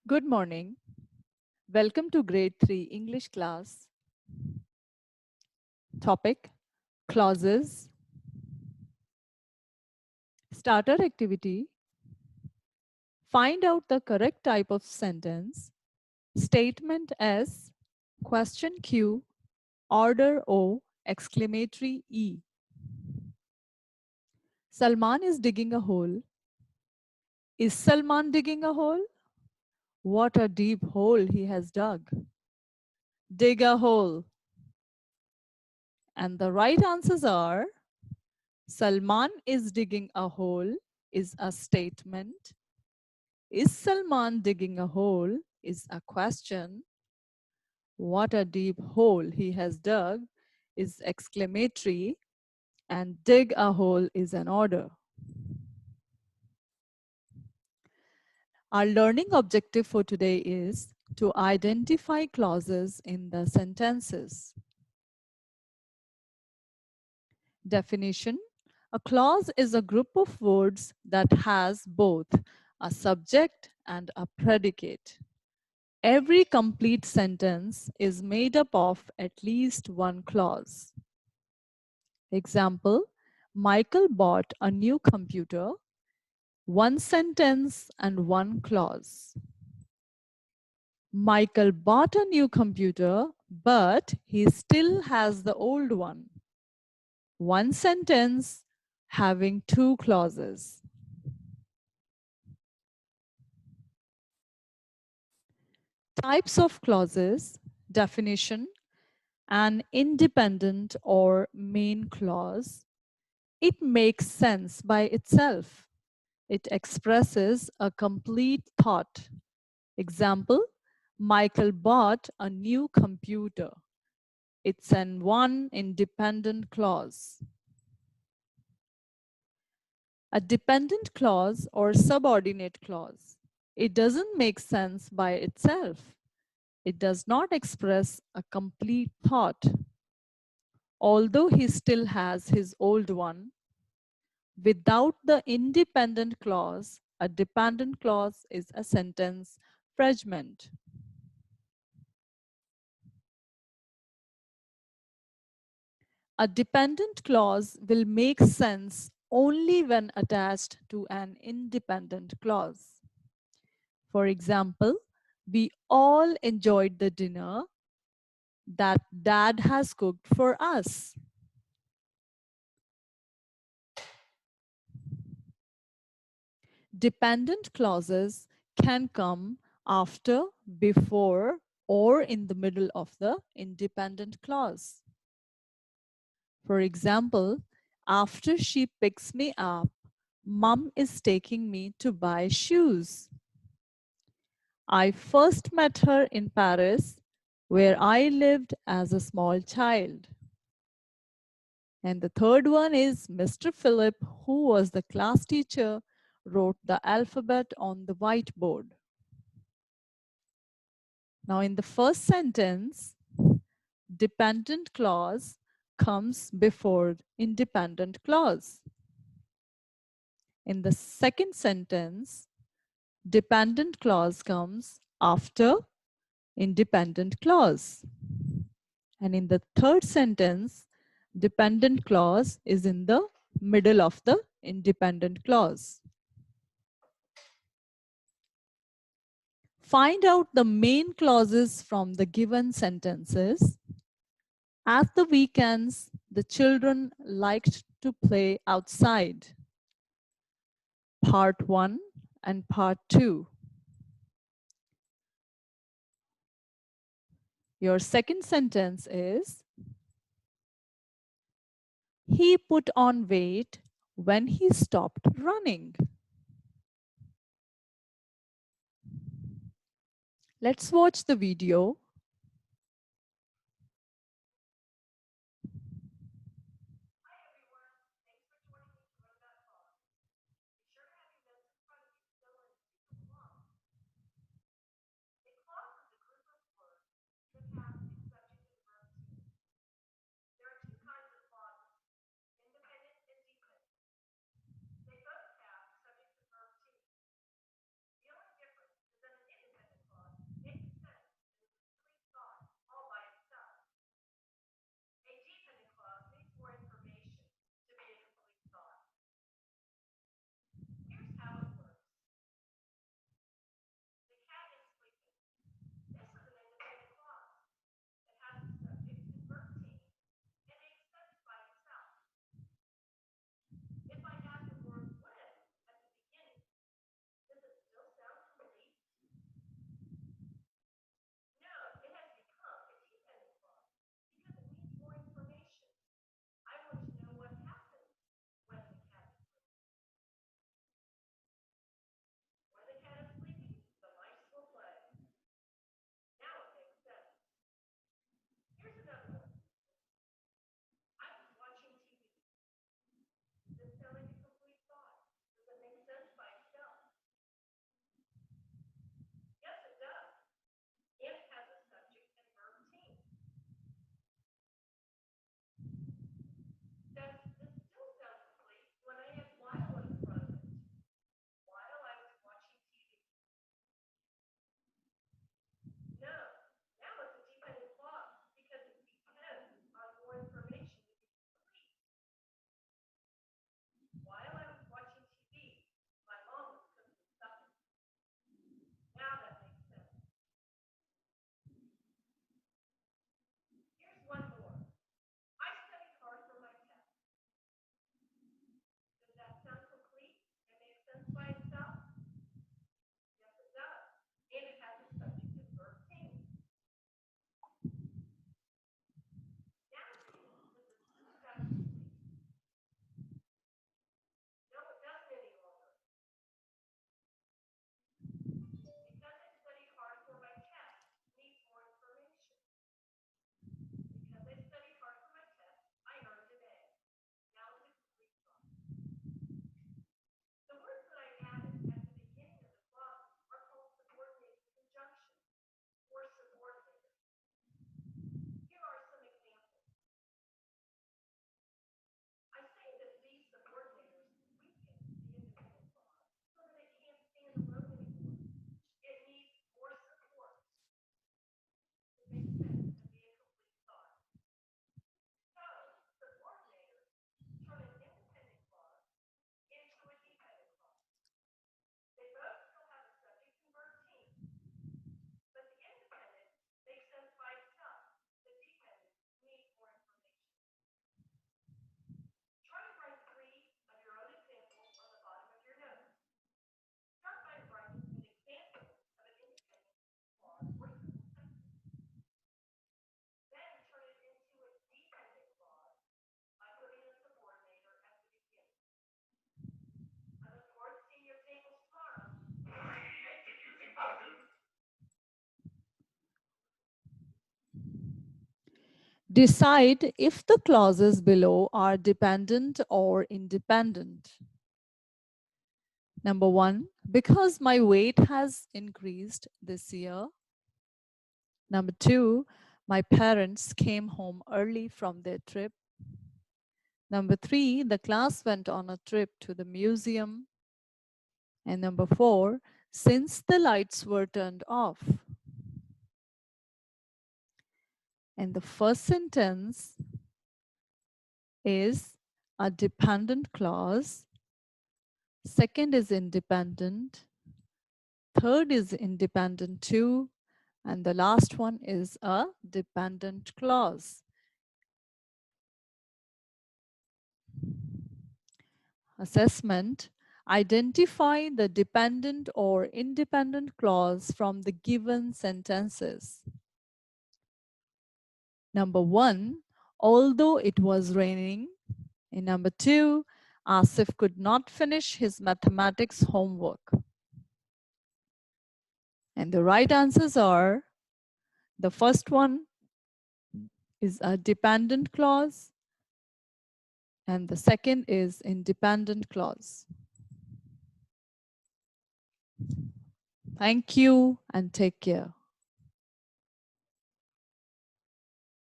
Good morning. Welcome to Grade 3 English class. Topic: Clauses. Starter activity: find out the correct type of sentence. Statement S, question Q, order O, exclamatory E. Salman is digging a hole. Is Salman digging a hole? What a deep hole he has dug. Dig a hole. And the right answers are: Salman is digging a hole is a statement. Is Salman digging a hole is a question. What a deep hole he has dug is exclamatory, and dig a hole is an order. Our learning objective for today is to identify clauses in the sentences. Definition: a clause is a group of words that has both a subject and a predicate. Every complete sentence is made up of at least one clause. Example: Michael bought a new computer. One sentence and one clause. Michael bought a new computer, but he still has the old one. One sentence having two clauses. Types of clauses. Definition: an independent or main clause. It makes sense by itself. It expresses a complete thought. Example: Michael bought a new computer. It's an one independent clause. A dependent clause or subordinate clause. It doesn't make sense by itself. It does not express a complete thought. Although he still has his old one, without the independent clause, a dependent clause is a sentence fragment. A dependent clause will make sense only when attached to an independent clause. For example, we all enjoyed the dinner that Dad has cooked for us. Dependent clauses can come after, before, or in the middle of the independent clause. For example, after she picks me up, Mom is taking me to buy shoes. I first met her in Paris, where I lived as a small child. And the third one is Mr. Philip, who was the class teacher, wrote the alphabet on the whiteboard. Now, in the first sentence, dependent clause comes before independent clause. In the second sentence, dependent clause comes after independent clause. And in the third sentence, dependent clause is in the middle of the independent clause. Find out the main clauses from the given sentences. At the weekends, the children liked to play outside. Part 1 and Part 2. Your second sentence is, he put on weight when he stopped running. Let's watch the video. Decide if the clauses below are dependent or independent. Number 1, because my weight has increased this year. Number 2, my parents came home early from their trip. Number 3, the class went on a trip to the museum. And number 4, since the lights were turned off. And the first sentence is a dependent clause. Second is independent. Third is independent too. And the last one is a dependent clause. Assessment. Identify the dependent or independent clause from the given sentences. Number 1, although it was raining. And number 2, Asif could not finish his mathematics homework. And the right answers are, the first one is a dependent clause, and the second is independent clause. Thank you and take care.